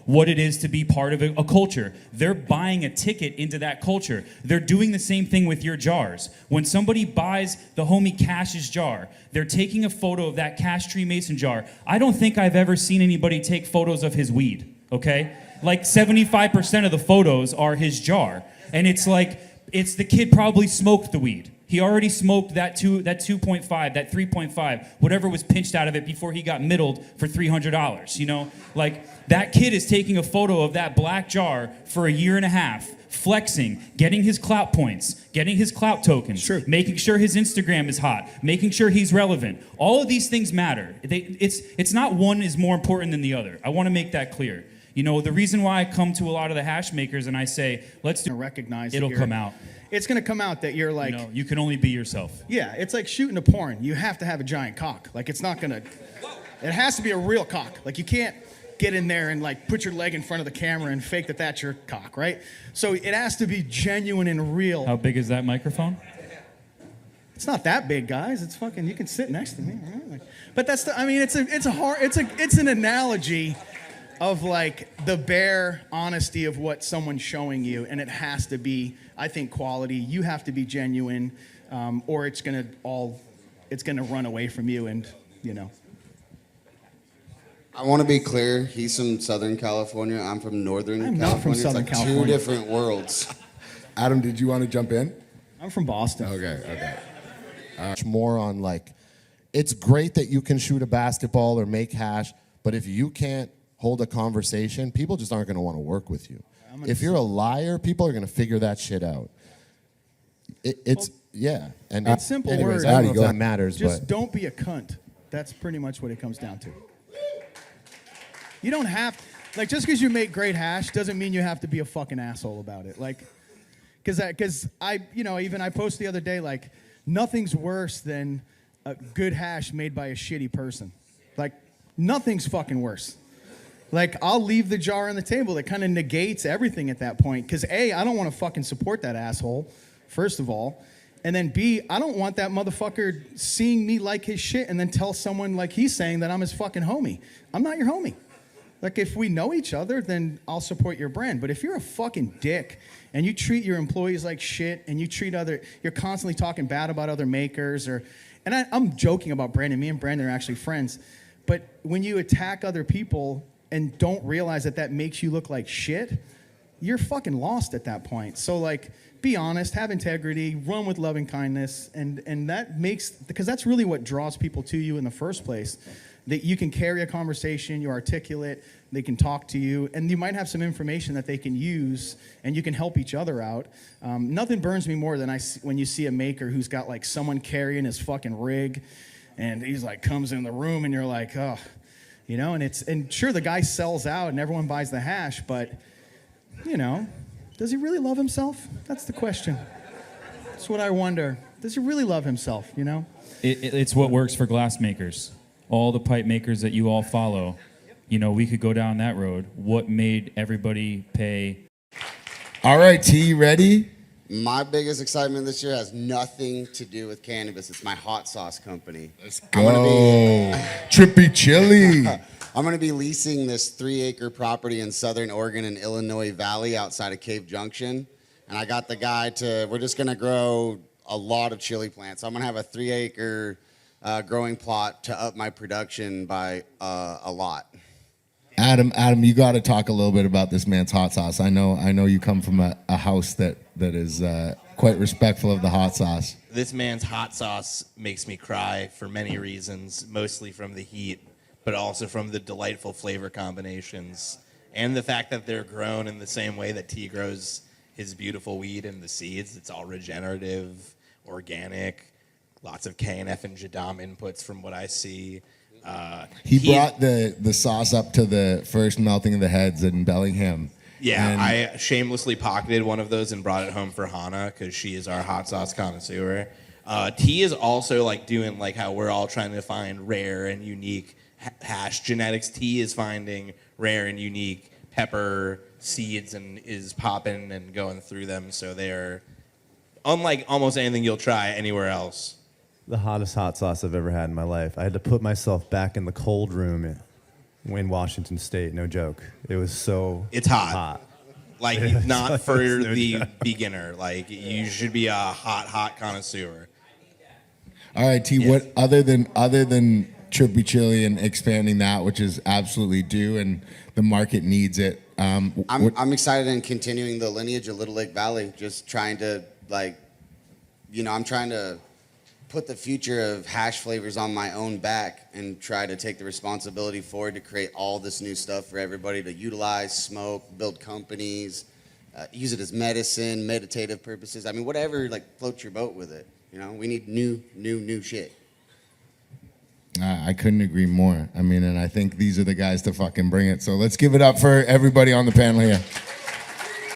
what it is to be part of a culture. They're buying a ticket into that culture. They're doing the same thing with your jars. When somebody buys the homie Cash's jar, they're taking a photo of that Cash Tree Mason jar. I don't think I've ever seen anybody take photos of his weed, okay? Like 75% of the photos are his jar. And it's like, it's the kid probably smoked the weed. He already smoked that 2.5, that 3.5, whatever was pinched out of it before he got middled for $300, you know? Like, that kid is taking a photo of that black jar for a year and a half, flexing, getting his clout points, getting his clout tokens, sure, making sure his Instagram is hot, making sure he's relevant. All of these things matter. It's not one is more important than the other. I want to make that clear. You know, the reason why I come to a lot of the hash makers and I say, let's do, recognize it'll come out. It's going to come out that you're like... You know, you can only be yourself. Yeah, it's like shooting a porn. You have to have a giant cock. Like, it's not going to... It has to be a real cock. Like, you can't get in there and, like, put your leg in front of the camera and fake that that's your cock, right? So it has to be genuine and real. How big is that microphone? It's not that big, guys. It's fucking... You can sit next to me. Right? Like, but that's the... I mean, it's an analogy of, like, the bare honesty of what someone's showing you, and it has to be, I think, quality. You have to be genuine, or it's gonna run away from you, and, you know. I want to be clear, he's from Southern California, I'm from Northern California. I'm not from Southern it's like California. Two different worlds. Adam, did you want to jump in? I'm from Boston. Okay. More on, like, it's great that you can shoot a basketball or make hash, but if you can't hold a conversation, people just aren't going to want to work with you. If you're a liar, people are going to figure that shit out. Yeah. And in simple anyways, words, I don't know if that matters, just but don't be a cunt. That's pretty much what it comes down to. You don't have, like, just because you make great hash doesn't mean you have to be a fucking asshole about it. Like, because I, you know, even I posted the other day, like, nothing's worse than a good hash made by a shitty person. Like, nothing's fucking worse. Like, I'll leave the jar on the table. That kind of negates everything at that point. Because A, I don't want to fucking support that asshole, first of all. And then B, I don't want that motherfucker seeing me like his shit and then tell someone like he's saying that I'm his fucking homie. I'm not your homie. Like, if we know each other, then I'll support your brand. But if you're a fucking dick and you treat your employees like shit and you treat you're constantly talking bad about other makers I'm joking about Brandon. Me and Brandon are actually friends. But when you attack other people and don't realize that makes you look like shit, you're fucking lost at that point. So, like, be honest, have integrity, run with loving kindness, and that makes, because that's really what draws people to you in the first place. That you can carry a conversation, you're articulate, they can talk to you, and you might have some information that they can use, and you can help each other out. Nothing burns me more than when you see a maker who's got, like, someone carrying his fucking rig, and he's like comes in the room, and you're like, oh. You know, and sure, the guy sells out and everyone buys the hash, but, you know, does he really love himself? That's the question. That's what I wonder. Does he really love himself, you know? It's what works for glass makers. All the pipe makers that you all follow, you know, we could go down that road. What made everybody pay? All right, T, you ready? My biggest excitement this year has nothing to do with cannabis. It's my hot sauce company. Let's go. Trippy Chili. I'm going to be leasing this 3-acre property in Southern Oregon and Illinois Valley outside of Cave Junction. And I got the guy we're just going to grow a lot of chili plants. I'm going to have a 3-acre growing plot to up my production by a lot. Adam, you got to talk a little bit about this man's hot sauce. I know you come from a house that is quite respectful of the hot sauce. This man's hot sauce makes me cry for many reasons, mostly from the heat, but also from the delightful flavor combinations and the fact that they're grown in the same way that T grows his beautiful weed and the seeds. It's all regenerative, organic, lots of KNF and Jadam inputs from what I see. He brought the sauce up to the first melting of the heads in Bellingham. Yeah, I shamelessly pocketed one of those and brought it home for Hannah because she is our hot sauce connoisseur. T is also like doing like how we're all trying to find rare and unique hash genetics. T is finding rare and unique pepper seeds and is popping and going through them. So they're unlike almost anything you'll try anywhere else. The hottest hot sauce I've ever had in my life. I had to put myself back in the cold room in Washington State. No joke. It was so It's hot. Like not for the beginner. Like you should be a hot connoisseur. All right, T. What other than Trippy Chili and expanding that, which is absolutely due, and the market needs it. I'm excited in continuing the lineage of Little Lake Valley. Just trying to I'm trying to put the future of hash flavors on my own back and try to take the responsibility forward to create all this new stuff for everybody to utilize, smoke, build companies, use it as medicine, meditative purposes. I mean, whatever, like float your boat with it. You know, we need new shit. I couldn't agree more. I mean, and I think these are the guys to fucking bring it. So let's give it up for everybody on the panel here.